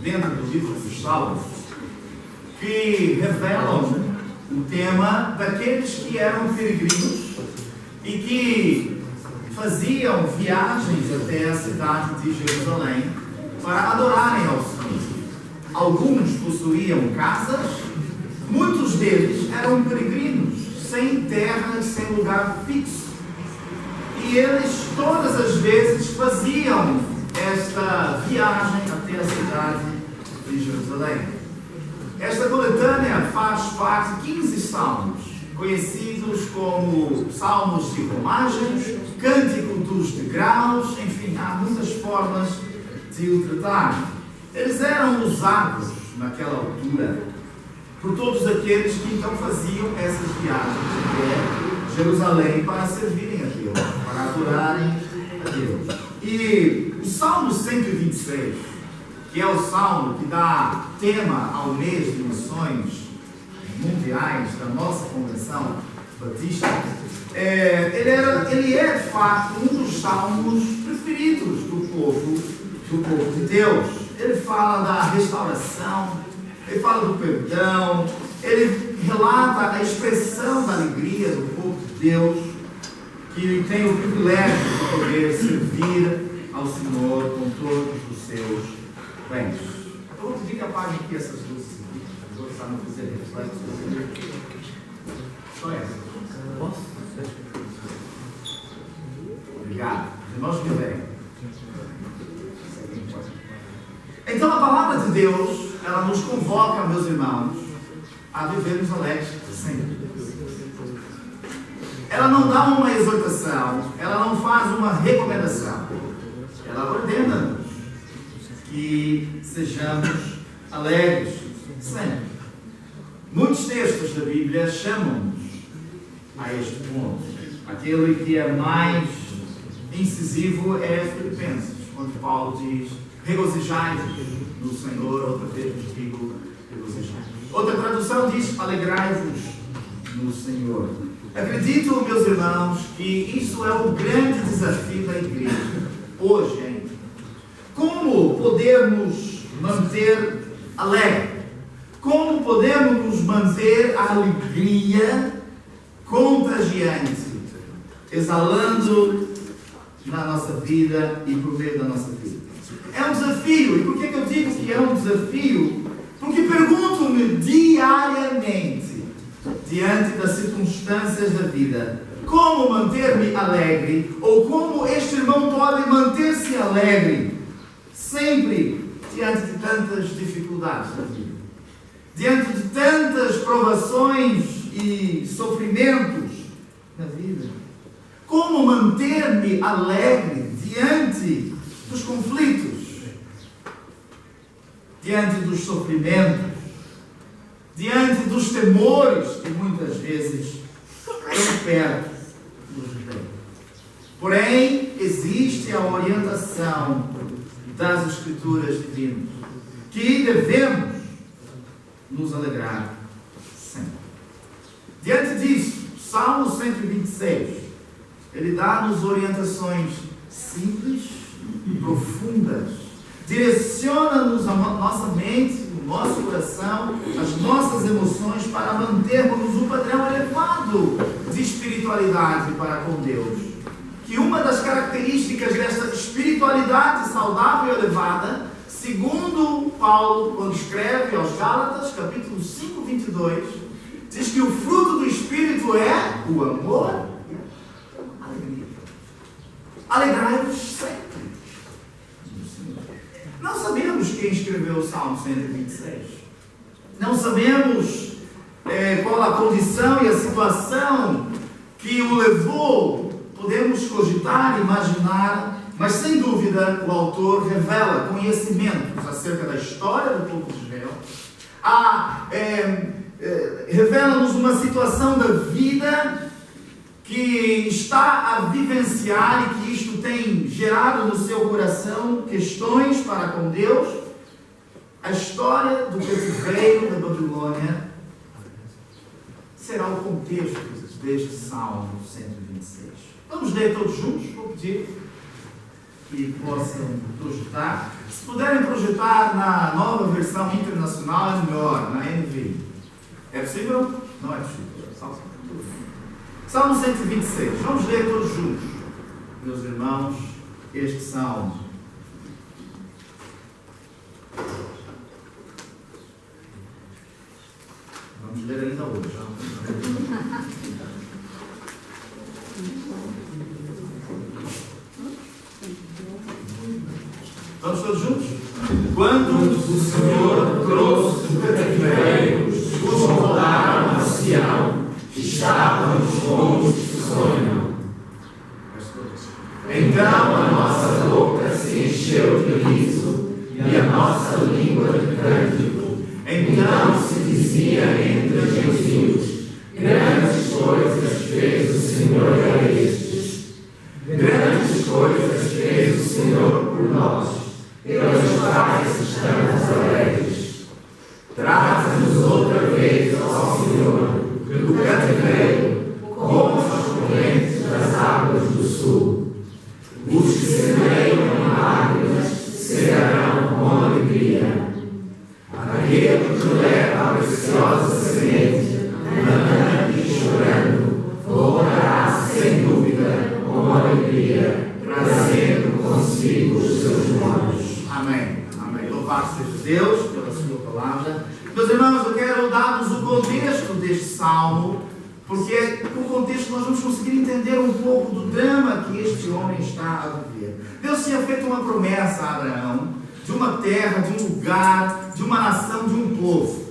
dentro do livro dos Salmos que revelam o tema daqueles que eram peregrinos e que faziam viagens até a cidade de Jerusalém para adorarem ao Senhor. Alguns possuíam casas, muitos deles eram peregrinos, sem terra e sem lugar fixo. E eles todas as vezes faziam esta viagem até a cidade de Jerusalém. Esta coletânea faz parte de 15 salmos, conhecidos como salmos de romagem, cântico dos degraus, enfim, há muitas formas de o tratar. Eles eram usados naquela altura por todos aqueles que então faziam essas viagens até Jerusalém para servirem a Deus, para adorarem a Deus. E o Salmo 126, que é o salmo que dá tema ao mês de missões mundiais da nossa Convenção Batista, ele é de fato um dos salmos preferidos do povo de Deus. Ele fala da restauração, ele fala do perdão, ele relata a expressão da alegria do povo de Deus, que tem o privilégio de poder servir ao Senhor com todos os seus bens. Eu vou pedir que apague aqui essas luzes aqui, para não fazer reflexos. Só essa. Posso? Obrigado. Irmãos me bem. Então a palavra de Deus, ela nos convoca, meus irmãos, a vivermos alegres sempre. Ela não dá uma exortação, ela não faz uma recomendação. Ela ordena-nos que sejamos alegres sempre. Muitos textos da Bíblia chamam-nos a este ponto. Aquele que é mais incisivo é Filipenses, onde Paulo diz: regozijai-vos no Senhor. Outra vez vos digo, regozijai-vos. Outra tradução diz: alegrai-vos no Senhor. Acredito, meus irmãos, que isso é o grande desafio da igreja hoje ainda. Como podermos manter alegre? Como podemos nos manter a alegria contagiante, exalando na nossa vida e por meio da nossa vida? É um desafio. E por que eu digo que é um desafio? Porque pergunto-me diariamente, diante das circunstâncias da vida, como manter-me alegre, ou como este irmão pode manter-se alegre sempre diante de tantas dificuldades da vida, diante de tantas provações e sofrimentos na vida. Como manter-me alegre diante dos conflitos, diante dos sofrimentos, diante dos temores que muitas vezes tão perto nos vêm. Porém, existe a orientação das Escrituras divinas, que devemos nos alegrar sempre. Diante disso, Salmo 126, ele dá-nos orientações simples e profundas, direciona-nos a nossa mente, o nosso coração, as nossas emoções, para mantermos um padrão elevado de espiritualidade para com Deus. Que uma das características desta espiritualidade saudável e elevada, segundo Paulo, quando escreve aos Gálatas, capítulo 5, 22, diz que o fruto do Espírito é o amor e a alegria. Alegrai-vos sempre. Não sabemos quem escreveu o Salmo 126. Não sabemos qual a condição e a situação que o levou. Podemos cogitar, imaginar, mas sem dúvida o autor revela conhecimentos acerca da história do povo de Israel. Revela-nos uma situação da vida que está a vivenciar e que isto tem gerado no seu coração questões para com Deus. A história do cativeiro da Babilônia será o contexto deste Salmo 126. Vamos ler todos juntos? Vou pedir. que possam projetar. Se puderem projetar na nova versão internacional, é melhor, na NVI. É possível? Não é possível. Salmo 126. Vamos ler todos juntos, meus irmãos, este salmo. Vamos ler ainda hoje. Vamos todos juntos? Quando o Senhor trouxe do cativeiro os que voltaram a Sião, estavam os bons que sonham. Então a nossa boca se encheu de riso e a nossa língua de cântico. Então se dizia entre os gentios: grandes coisas fez o Senhor a estes. Grandes coisas fez o Senhor por nós, pelas quais estamos alegres. Traz-nos outra vez ao Senhor, do cativeiro, como as correntes das águas do sul. Os que semeiam em lágrimas cegarão com alegria. Aquele que leva a preciosa semente, andando e chorando, voltará sem dúvida com alegria, trazendo consigo os seus molhos. Amém. Amém. Louvado seja Deus pela sua palavra. Meus irmãos, eu quero dar-vos o contexto deste salmo, porque com o contexto nós vamos conseguir entender um pouco do drama que este homem está a viver. Deus tinha feito uma promessa a Abraão, de uma terra, de um lugar, de uma nação, de um povo.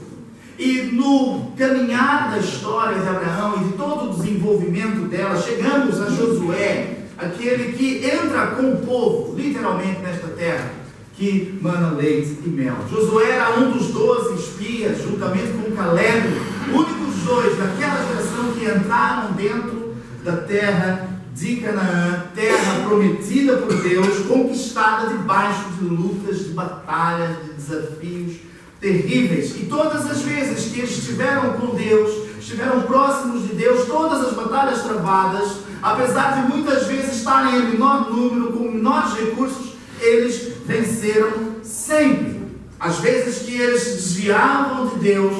E no caminhar da história de Abraão e de todo o desenvolvimento dela, chegamos a Josué, aquele que entra com o povo, literalmente nesta terra, que mana leite e mel. Josué era um dos 12 espias, juntamente com Caleb, únicos dois daquela geração que entraram dentro da terra de Canaã, terra prometida por Deus, conquistada debaixo de lutas, de batalhas, de desafios terríveis. E todas as vezes que eles estiveram com Deus, estiveram próximos de Deus, todas as batalhas travadas, apesar de muitas vezes estarem em menor número, com menores recursos, eles venceram sempre. Às vezes que eles se desviavam de Deus,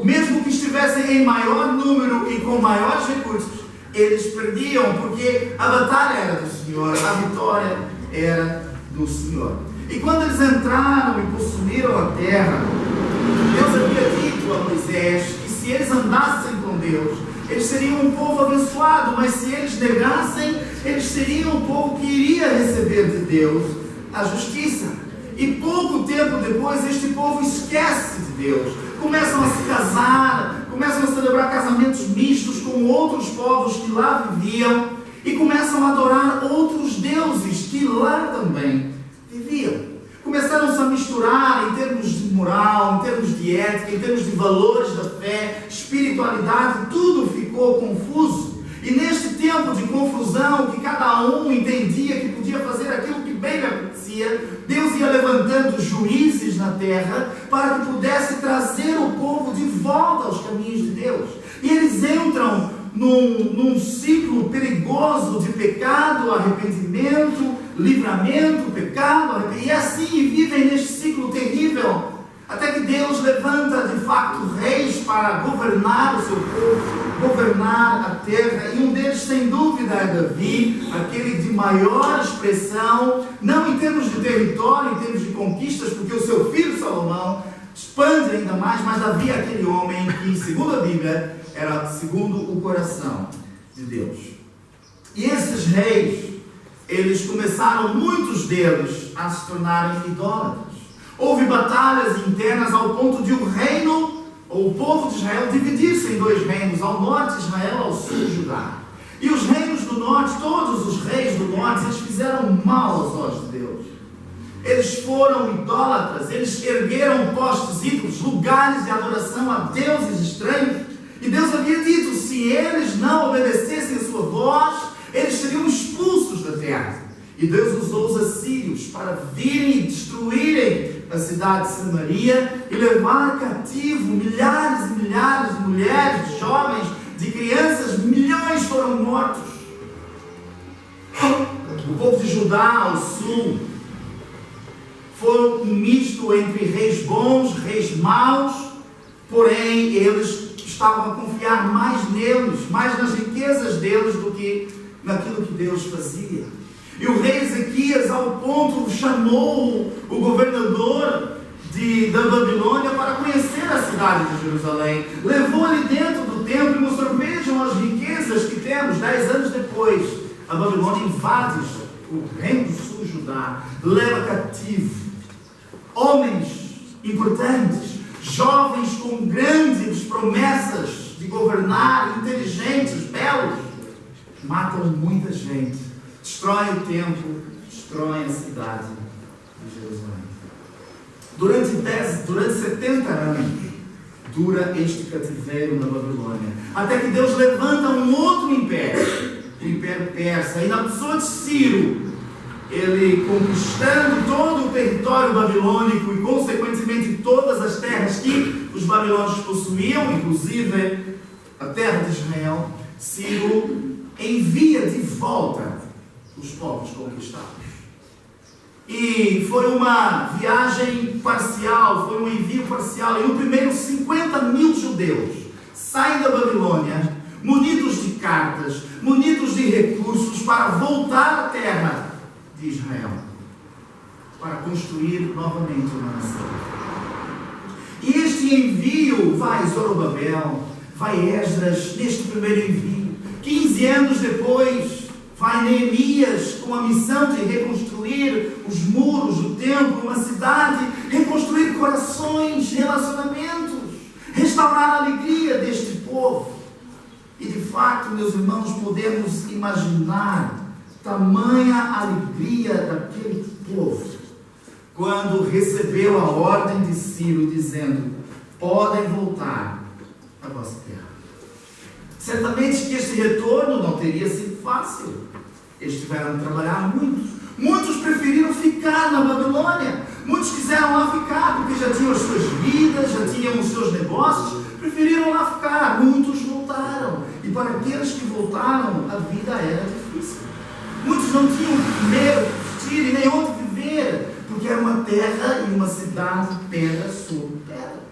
mesmo que estivessem em maior número e com maiores recursos, eles perdiam, porque a batalha era do Senhor, a vitória era do Senhor. E quando eles entraram e possuíram a terra, Deus havia dito a Moisés que se eles andassem com Deus, eles seriam um povo abençoado, mas se eles negassem, eles seriam um povo que iria receber de Deus a justiça. E pouco tempo depois, este povo esquece de Deus, começam a se casar, começam a celebrar casamentos mistos com outros povos que lá viviam e começam a adorar outros deuses que lá também viviam. Começaram-se a misturar em termos de moral, em termos de ética, em termos de valores da fé, espiritualidade, tudo ficou confuso. E neste tempo de confusão, que cada um entendia que podia fazer aquilo que bem lhe acontecia, Deus ia levantando juízes na terra para que pudesse trazer o povo de volta aos caminhos de Deus. E eles entram num ciclo perigoso de pecado, arrependimento, livramento, pecado, e assim vivem neste ciclo terrível, até que Deus levanta de facto reis para governar o seu povo, governar a terra, e um deles sem dúvida é Davi, aquele de maior expressão, não em termos de território, em termos de conquistas, porque o seu filho Salomão expande ainda mais, mas Davi é aquele homem que, segundo a Bíblia, era segundo o coração de Deus. E esses reis, eles começaram, muitos deles, a se tornarem idólatras. Houve batalhas internas ao ponto de o reino, ou o povo de Israel, dividir-se em dois reinos, ao norte de Israel, ao sul de Judá. E os reinos do norte, todos os reis do norte, eles fizeram mal aos olhos de Deus. Eles foram idólatras, eles ergueram postes, ídolos, lugares de adoração a deuses estranhos. E Deus havia dito, se eles não obedecessem a sua voz, eles seriam expulsos da terra. E Deus usou os assírios para virem e destruírem a cidade de Samaria e levar cativo milhares e milhares de mulheres, de jovens, de crianças, milhões foram mortos. O povo de Judá, ao sul, foi um misto entre reis bons, reis maus, porém eles estavam a confiar mais neles, mais nas riquezas deles do que naquilo que Deus fazia. E o rei Ezequias, ao ponto, chamou o governador da Babilônia para conhecer a cidade de Jerusalém. Levou ele dentro do templo e mostrou: vejam as riquezas que temos. 10 anos depois, a Babilônia invade o reino do sul, Judá, leva cativo homens importantes, jovens com grandes promessas de governar, inteligentes, belos, matam muita gente, destroem o templo, destroem a cidade de Jerusalém. Durante 70 anos dura este cativeiro na Babilônia, até que Deus levanta um outro império, o Império Persa, e na pessoa de Ciro, ele conquistando todo o território babilônico e consequentemente todas as terras que os babilônios possuíam, inclusive a terra de Israel, Ciro envia de volta os povos conquistados. E foi uma viagem parcial, foi um envio parcial, e no primeiro 50.000 judeus saem da Babilônia, munidos de cartas, munidos de recursos para voltar à terra de Israel, para construir novamente uma nação. E este envio vai Zorobabel, vai Esdras, neste primeiro envio. 15 anos depois, vai Neemias com a missão de reconstruir os muros do templo, uma cidade, reconstruir corações, relacionamentos, restaurar a alegria deste povo. E de fato, meus irmãos, podemos imaginar tamanha alegria daquele povo quando recebeu a ordem de Ciro dizendo: podem voltar à vossa terra. Certamente que este retorno não teria sido fácil. Eles tiveram de trabalhar muito. Muitos preferiram ficar na Babilônia. Muitos quiseram lá ficar porque já tinham as suas vidas, já tinham os seus negócios. Preferiram lá ficar. Muitos voltaram. E para aqueles que voltaram, a vida era difícil. Muitos não tinham o que comer, o que vestir e nem onde viver, porque era uma terra e uma cidade, pedra sobre pedra.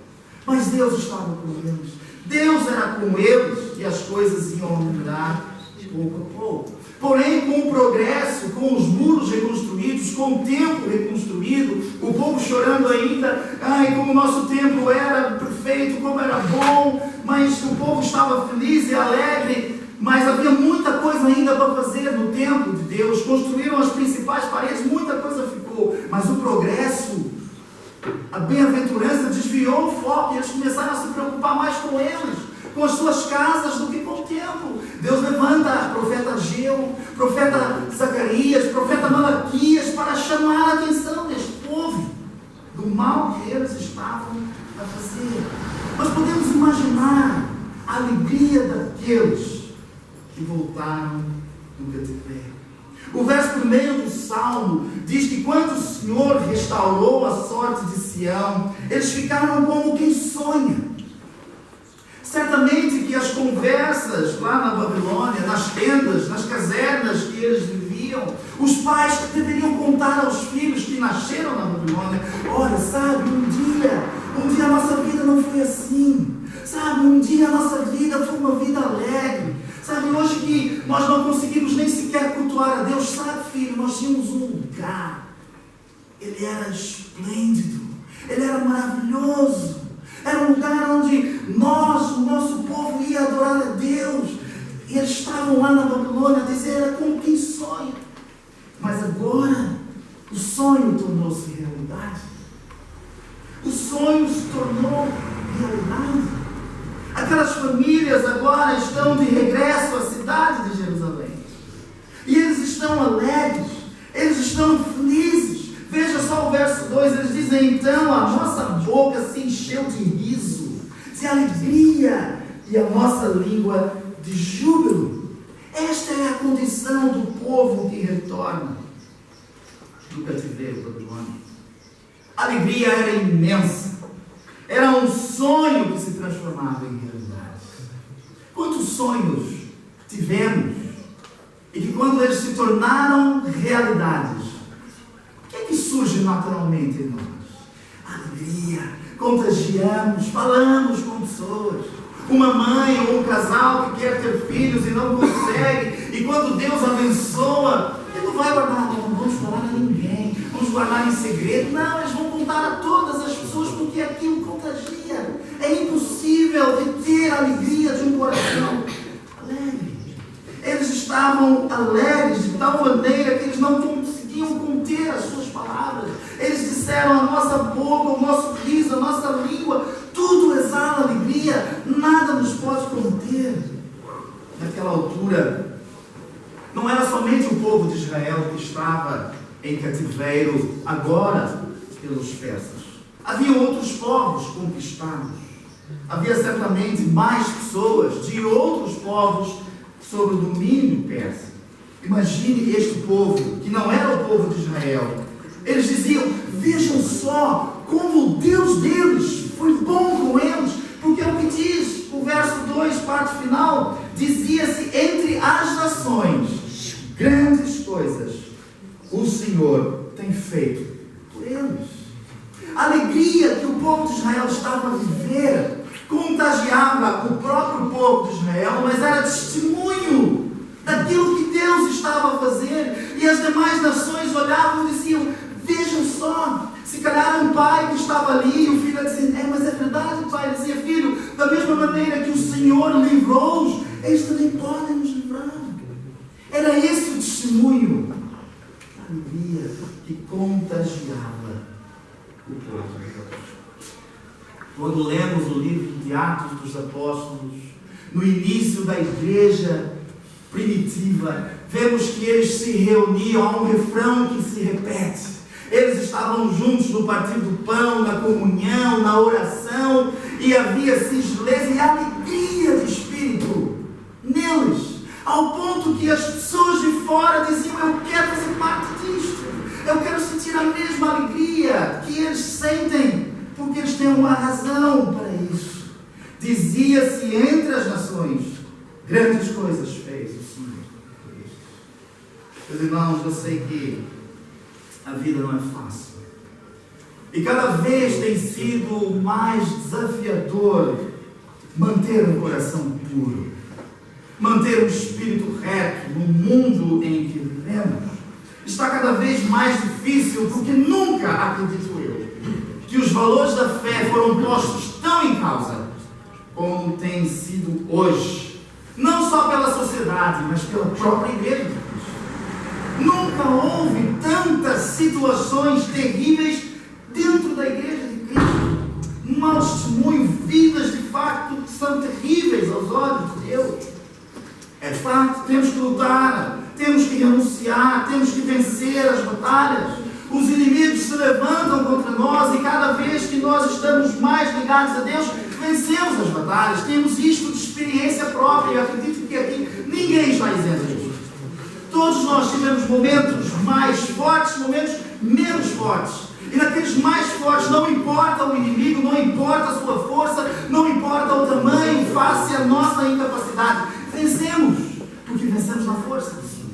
Mas Deus estava com eles. Deus era com eles e as coisas iam mudar pouco a pouco. Porém, com o progresso, com os muros reconstruídos, com o templo reconstruído, o povo chorando ainda: ai, como o nosso templo era perfeito, como era bom, mas o povo estava feliz e alegre. Mas havia muita coisa ainda para fazer no templo de Deus. Construíram as principais paredes, muita coisa ficou. Mas o progresso, a bem-aventurança desviou o foco e eles começaram a se preocupar mais com eles, com as suas casas, do que com o templo. Deus levanta o profeta Ageu, profeta Zacarias, profeta Malaquias para chamar a atenção deste povo do mal que eles estavam a fazer. Nós podemos imaginar a alegria daqueles que voltaram do cativeiro. O verso 1 do Salmo diz que quando o Senhor restaurou a sorte de Sião, eles ficaram como quem sonha. Certamente que as conversas lá na Babilônia, nas tendas, nas casernas que eles viviam, os pais que deveriam contar aos filhos que nasceram na Babilônia: olha, sabe, um dia a nossa vida não foi assim. Sabe, um dia a nossa vida foi uma vida alegre. Sabe, hoje que nós não conseguimos nem sequer cultuar a Deus, sabe, filho, nós tínhamos um lugar. Ele era esplêndido, ele era maravilhoso. Era um lugar onde o nosso povo ia adorar a Deus. E eles estavam lá na Babilônia a dizer: era como quem sonha. Mas agora, o sonho tornou-se realidade. O sonho se tornou realidade. Aquelas famílias agora estão de regresso à cidade de Jerusalém. E eles estão alegres, eles estão felizes. Veja só o verso 2, eles dizem: então a nossa boca se encheu de riso, de alegria, e a nossa língua de júbilo. Esta é a condição do povo que retorna do cativeiro babilônico. A alegria era imensa. Era um sonho que se transformava em realidade. Quantos sonhos tivemos E que quando eles se tornaram realidades, o que é que surge naturalmente em nós? Alegria, contagiamos, falamos com pessoas. Uma mãe ou um casal que quer ter filhos e não consegue, e quando Deus abençoa, ele não vai guardar, não vamos falar a ninguém, vamos guardar em segredo. Não, eles vão contar a todas as pessoas, porque aquilo contagia. É impossível reter a alegria de um coração alegre. Eles estavam alegres de tal maneira que eles não conseguiam conter as suas palavras. Eles disseram: a nossa boca, o nosso riso, a nossa língua, tudo exala alegria, nada nos pode conter. Naquela altura, não era somente o povo de Israel que estava em cativeiro agora pelos persas. Havia outros povos conquistados. Havia certamente mais pessoas de outros povos sob o domínio persa. Imagine este povo, que não era o povo de Israel. Eles diziam: vejam só como o Deus deles foi bom com eles, porque é o que diz o verso 2, parte final. Dizia-se: entre as nações, grandes coisas o Senhor tem feito por eles. A alegria que o povo de Israel estava a viver contagiava o próprio povo de Israel, mas era testemunho daquilo que Deus estava a fazer. E as demais nações olhavam e diziam: vejam só. Se calhar um pai que estava ali, e o filho dizia: mas é verdade, pai. Ele dizia: filho, da mesma maneira que o Senhor livrou-os, eles também podem nos livrar. Era esse o testemunho da alegria que contagiava o povo de Deus. Quando lemos o livro de Atos dos Apóstolos, no início da igreja primitiva, vemos que eles se reuniam, há um refrão que se repete. Eles estavam juntos no partir do pão, na comunhão, na oração, e havia singeleza e alegria de espírito neles, ao ponto que as pessoas de fora diziam: eu quero fazer parte disto, eu quero sentir a mesma alegria que eles sentem, porque eles têm uma razão para isso. Dizia-se entre as nações: grandes coisas fez o Senhor por estes. Meus irmãos, eu sei que a vida não é fácil. E cada vez tem sido mais desafiador manter um coração puro, manter um espírito reto no mundo em que vivemos. Está cada vez mais difícil, porque nunca, acredito eu, que os valores da fé foram postos tão em causa como tem sido hoje, não só pela sociedade, mas pela própria igreja de Cristo. Nunca houve tantas situações terríveis dentro da igreja de Cristo. Um mau testemunho, vidas de facto que são terríveis aos olhos de Deus. É fato, temos que lutar, temos que renunciar, temos que vencer as batalhas. Os inimigos se levantam contra nós, e cada vez que nós estamos mais ligados a Deus, vencemos as batalhas. Temos isto de experiência própria, e acredito que aqui ninguém está isento disso. Todos nós tivemos momentos mais fortes, momentos menos fortes. E naqueles mais fortes, não importa o inimigo, não importa a sua força, não importa o tamanho, face à nossa incapacidade. Vencemos, porque vencemos na força do Senhor.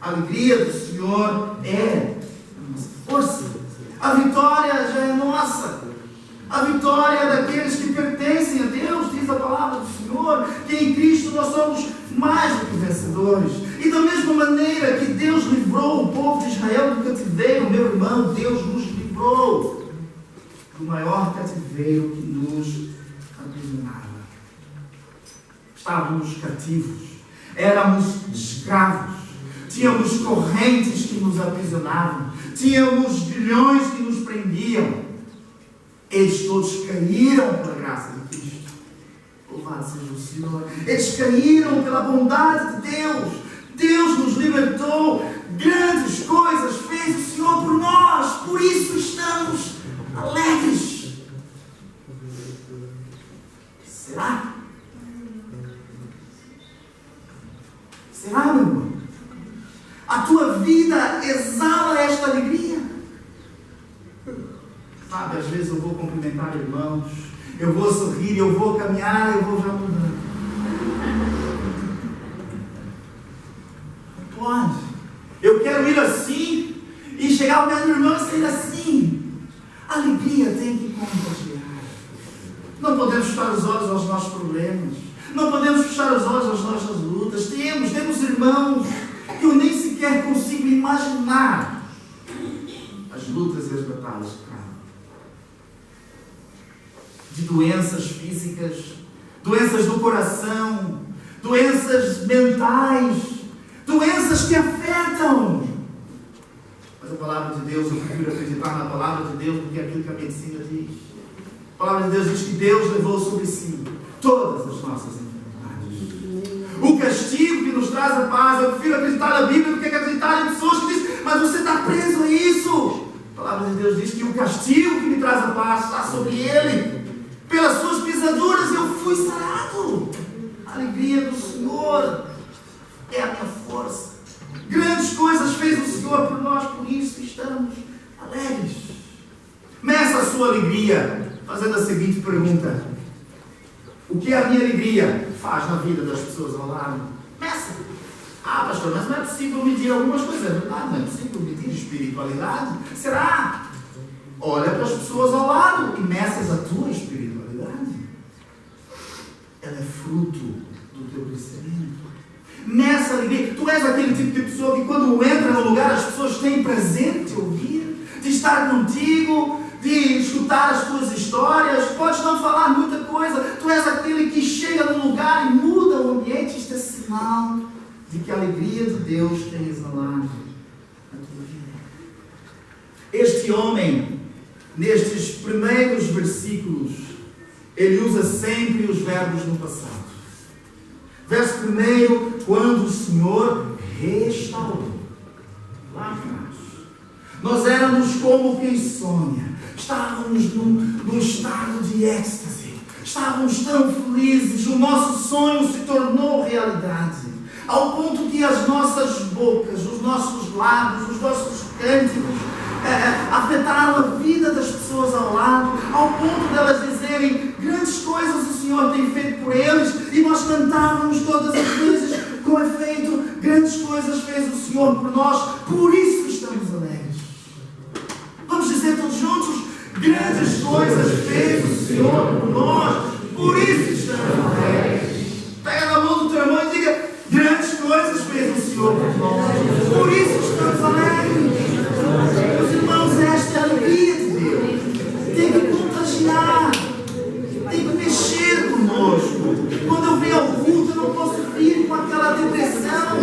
A alegria do Senhor é a nossa força. A vitória já é nossa. A vitória é daqueles que pertencem a Deus, diz a palavra do Senhor, que em Cristo nós somos mais do que vencedores. E da mesma maneira que Deus livrou o povo de Israel do cativeiro, meu irmão, Deus nos livrou do maior cativeiro que nos aprisionava. Estávamos cativos, éramos escravos, tínhamos correntes que nos aprisionavam, tínhamos grilhões que nos prendiam. Eles todos caíram pela graça de Cristo. Louvado seja o Senhor. Eles caíram pela bondade de Deus. Deus nos libertou. Grandes coisas fez o Senhor por nós. Por isso estamos alegres. Será? Será, meu irmão? A tua vida exala esta alegria? Sabe, às vezes eu vou cumprimentar irmãos, eu vou sorrir, eu vou caminhar, eu vou já mudando. ser assim. A alegria tem que contagiar. Não podemos fechar os olhos aos nossos problemas. Não podemos fechar os olhos às nossas lutas. Temos irmãos que eu nem sequer consigo imaginar as lutas e as batalhas que travam. De doenças físicas, doenças do coração, doenças mentais, doenças que afetam. Mas a palavra de Deus, eu prefiro acreditar na palavra de Deus do que aquilo que a medicina diz. A palavra de Deus diz que Deus levou sobre si todas as nossas enfermidades. O castigo que nos traz a paz, eu prefiro acreditar na Bíblia do que acreditar em pessoas que dizem, mas você está preso a isso. A palavra de Deus diz que o castigo que me traz a paz está sobre Ele. Pelas suas pisaduras eu fui sarado. A alegria do Senhor é a minha força. Grandes coisas fez o Senhor por nós, por isso estamos alegres. Meça a sua alegria fazendo a seguinte pergunta: o que a minha alegria faz na vida das pessoas ao lado? Meça. Ah, pastor, mas não é possível medir algumas coisas. É verdade, não é possível medir espiritualidade. Será? Olha para as pessoas ao lado e meças a tua espiritualidade. Ela é fruto do teu crescimento. Meça a alegria. Tu és aquele tipo de pessoa que quando entra no lugar as pessoas têm prazer de te ouvir, de estar contigo, de escutar as tuas histórias. Podes não falar muita coisa. Tu és aquele que chega no lugar e muda o ambiente. Isto é sinal de que a alegria de Deus tem exalado na tua vida. Este homem, nestes primeiros versículos, ele usa sempre os verbos no passado. Verso 1, quando o Senhor restaurou. Lá atrás. Nós éramos como quem sonha. Estávamos num estado de êxtase. Estávamos tão felizes. O nosso sonho se tornou realidade. Ao ponto que as nossas bocas, os nossos lábios, os nossos cânticos afetaram a vida das pessoas ao lado, ao ponto delas dizerem grandes coisas o Senhor tem feito por eles, e nós cantávamos todas as vezes com efeito: grandes coisas fez o Senhor por nós, por isso estamos alegres. Vamos dizer todos juntos: grandes coisas fez o Senhor por nós, por isso estamos alegres. Pega na mão do teu irmão e diga: grandes coisas fez o Senhor por nós, por isso estamos alegres. Meus irmãos, esta é a alegria de Deus. Tem que contagiar, tem que mexer conosco. Quando eu venho ao culto, eu não posso vir com aquela depressão.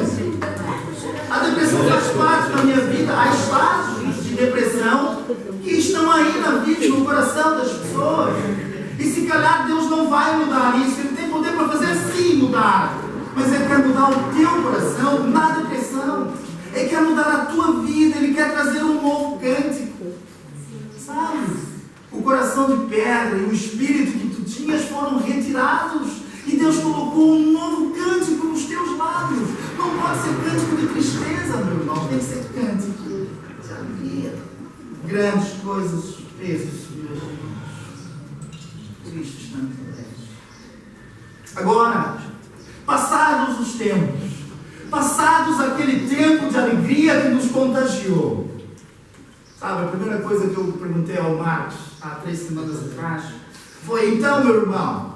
A depressão faz parte da minha vida. Há estágios de depressão que estão aí na vida, no coração das pessoas. E se calhar Deus não vai mudar isso. Ele tem poder para fazer sim mudar. Mas Ele quer mudar o teu coração na depressão. Ele quer mudar a tua vida. Ele quer trazer um novo cântico. Sabe? O coração de pedra e o espírito que tu tinhas foram retirados. E Deus colocou um novo cântico nos teus lábios. Não pode ser cântico de tristeza, meu irmão. Tem que ser cântico de alegria. Grandes coisas fez o Senhor. Cristo estamos alegres. Agora, passados os tempos, passados aquele tempo de alegria que nos contagiou. Sabe, a primeira coisa que eu perguntei ao Marcos há 3 semanas atrás foi: então, meu irmão,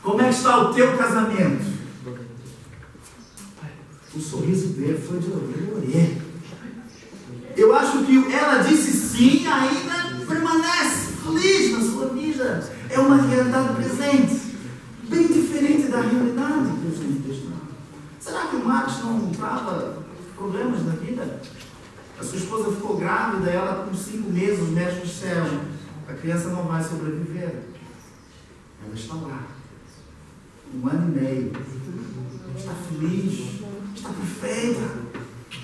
como é que está o teu casamento? O sorriso dele foi de orelha. Eu acho que ela disse sim, ainda permanece feliz na sua vida. É uma realidade presente, bem diferente da realidade que os tempos estão. Será que o Marcos não trava problemas na vida? A sua esposa ficou grávida, ela com 5 meses, os médicos disseram: a criança não vai sobreviver. Ela está lá, 1 ano e meio, está feliz, está perfeita.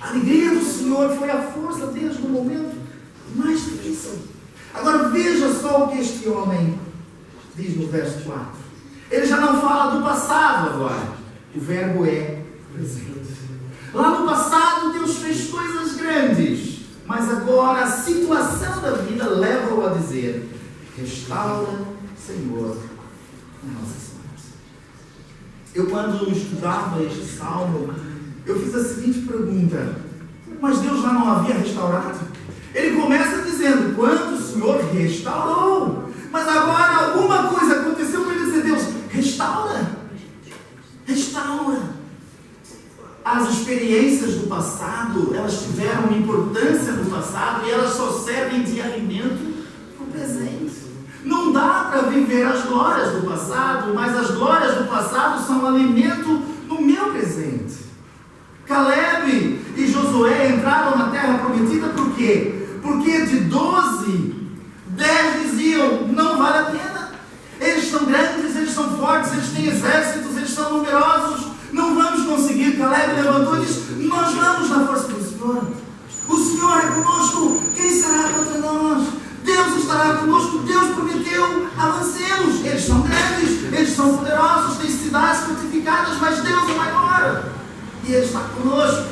A alegria do Senhor foi a força deles no momento mais difícil. Agora veja só o que este homem diz no verso 4. Ele já não fala do passado agora. O verbo é presente. Lá no passado Deus fez coisas grandes, mas agora a situação da vida leva-o a dizer: restaura, Senhor, a nossa esperança. Eu, quando estudava este salmo, eu fiz a seguinte pergunta: mas Deus já não havia restaurado? Ele começa dizendo: quando o Senhor restaurou. Mas agora alguma coisa aconteceu para ele dizer: Deus, restaura. Restaura. As experiências do passado, elas tiveram importância no passado e elas só servem de alimento para o presente. Não dá para viver as glórias do passado, mas as glórias do passado são alimento no meu presente. Caleb e Josué entraram na terra prometida por quê? Porque de 12, 10 diziam: não vale a pena. Eles são grandes, eles são fortes, eles têm exércitos, eles são numerosos, não vamos conseguir. Caleb levantou e disse: nós vamos na força do Senhor. O Senhor é conosco, quem será contra nós? Deus estará conosco, Deus prometeu, avancemos. Eles são grandes, eles são poderosos, têm cidades fortificadas, mas Deus é maior e Ele está conosco.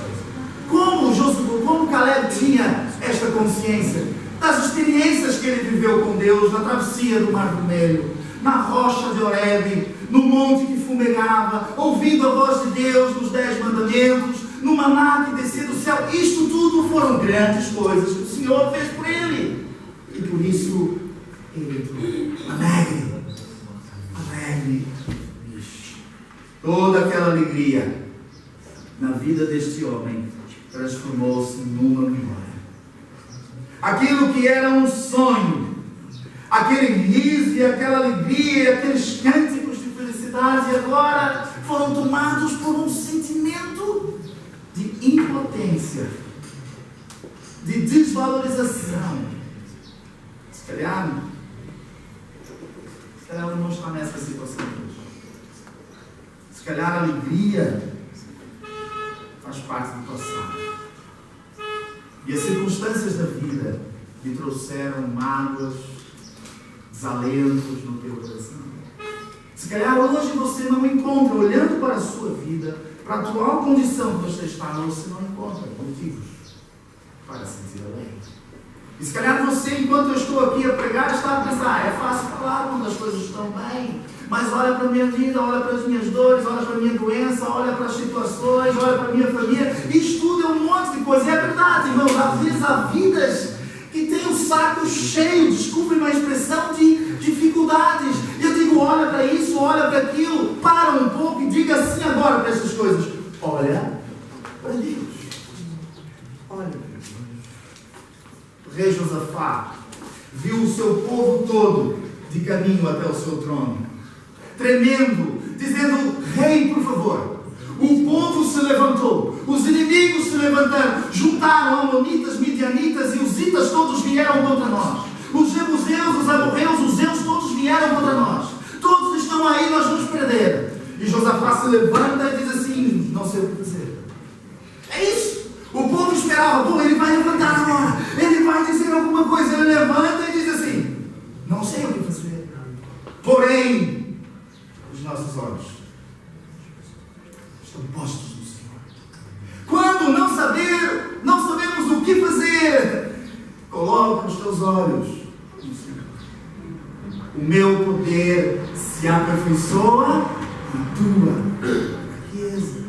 Como Caleb tinha esta consciência? Das experiências que ele viveu com Deus, na travessia do Mar Vermelho, na rocha de Horebe, no monte que fumegava, ouvindo a voz de Deus nos 10 mandamentos, no maná que descia do céu. Isto tudo foram grandes coisas que o Senhor fez por ele. E por isso ele entrou alegre. Toda aquela alegria na vida deste homem transformou-se numa memória. Aquilo que era um sonho, aquele riso e aquela alegria, aqueles cânticos de felicidade, agora foram tomados por um sentimento de impotência, de desvalorização. Se calhar não está nessa situação hoje. Se calhar a alegria faz parte do passado. E as circunstâncias da vida lhe trouxeram mágoas, desalentos no teu coração. Se calhar hoje você não encontra, olhando para a sua vida, para a atual condição que você está, você não encontra motivos para sentir alegre. E se calhar você, enquanto eu estou aqui a pregar, está a pensar: é fácil falar quando as coisas estão bem, mas olha para a minha vida, olha para as minhas dores, olha para a minha doença, olha para as situações, olha para a minha família. Isto tudo é um monte de coisa. E é verdade, irmãos, às vezes há vidas que têm o saco cheio, desculpe uma expressão, de dificuldades. E eu digo: olha para isso, olha para aquilo, para um pouco e diga assim agora para essas coisas: olha para Deus. Olha para Deus. O rei Josafá viu o seu povo todo de caminho até o seu trono, tremendo, dizendo: rei, por favor. O povo se levantou, os inimigos se levantaram, juntaram amonitas, midianitas e os itas, todos vieram contra nós. Os jebuseus, os amorreus, os eus, todos vieram contra nós. Todos estão aí, nós vamos perder. E Josafá se levanta e diz assim: não sei o que fazer. É isso. O povo esperava: bom, ele vai levantar agora, ele vai dizer alguma coisa. Ele levanta e diz assim: não sei o que fazer. Porém, os nossos olhos estão postos no Senhor. Quando não sabemos o que fazer, coloca os teus olhos no Senhor. O meu poder se aperfeiçoa na tua fraqueza.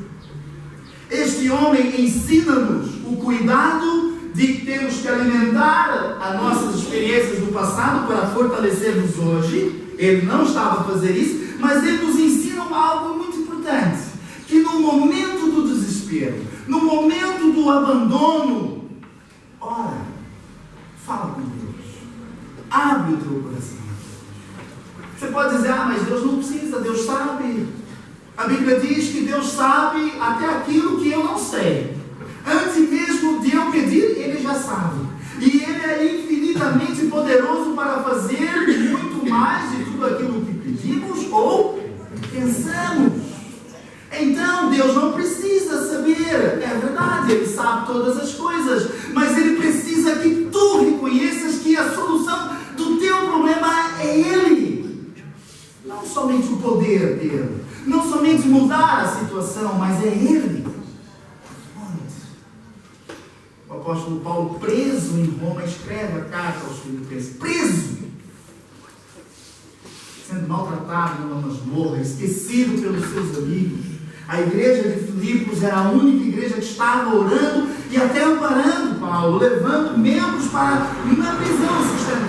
Este homem ensina-nos o cuidado de que temos que alimentar as nossas experiências do passado para fortalecermos hoje. Ele não estava a fazer isso, mas ele nos ensina algo muito importante: que no momento do desespero, no momento do abandono, ora, fala com Deus, abre o teu coração. Você pode dizer: ah, mas Deus não precisa, Deus sabe. A Bíblia diz que Deus sabe até aquilo que eu não sei. Antes mesmo de eu pedir, Ele já sabe. E Ele é infinitamente poderoso para fazer muito mais de tudo aquilo que pedimos ou pensamos. Então Deus não precisa saber. É verdade, Ele sabe todas as coisas, mas Ele precisa que tu reconheças que a solução do teu problema é Ele. Não somente o poder dele, não somente mudar a situação, mas é Ele. O apóstolo Paulo, preso em Roma, escreve a carta aos Filipenses. Preso! Sendo maltratado numa masmorra, esquecido pelos seus amigos. A igreja de Filipos era a única igreja que estava orando e até amparando Paulo, levando membros para na prisão sustentar